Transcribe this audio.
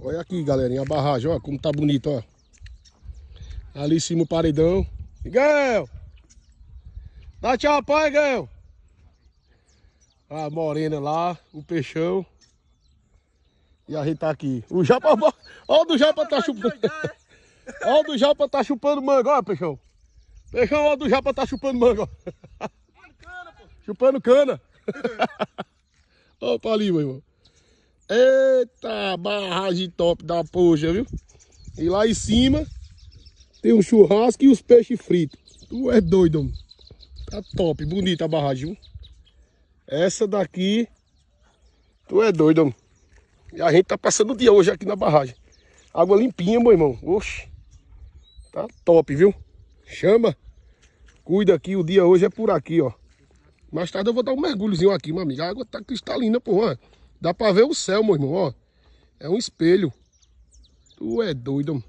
Olha aqui, galerinha, a barragem, ó, como tá bonito, ó. Ali em cima o paredão. Miguel! Dá tchau, pai, Miguel! A morena lá, o peixão. E a gente tá aqui. O Japa, ó, o do Japa tá chupando. Ó, o do Japa tá chupando manga, ó, peixão. Peixão, ó, o do Japa tá chupando manga, ó. Chupando cana. Ó, pra ali, meu irmão. Eita, barragem top da poxa, viu? E lá em cima tem um churrasco e os peixes fritos. Tu é doido, mano. Tá top, bonita a barragem, viu? Essa daqui, tu é doido, mano. E a gente tá passando o dia hoje aqui na barragem. Água limpinha, meu irmão. Oxe. Tá top, viu? Chama. Cuida aqui, o dia hoje é por aqui, ó. Mais tarde eu vou dar um mergulhozinho aqui, meu amigo. A água tá cristalina, pô. Dá pra ver o céu, meu irmão, ó. É um espelho. Tu é doido, mano.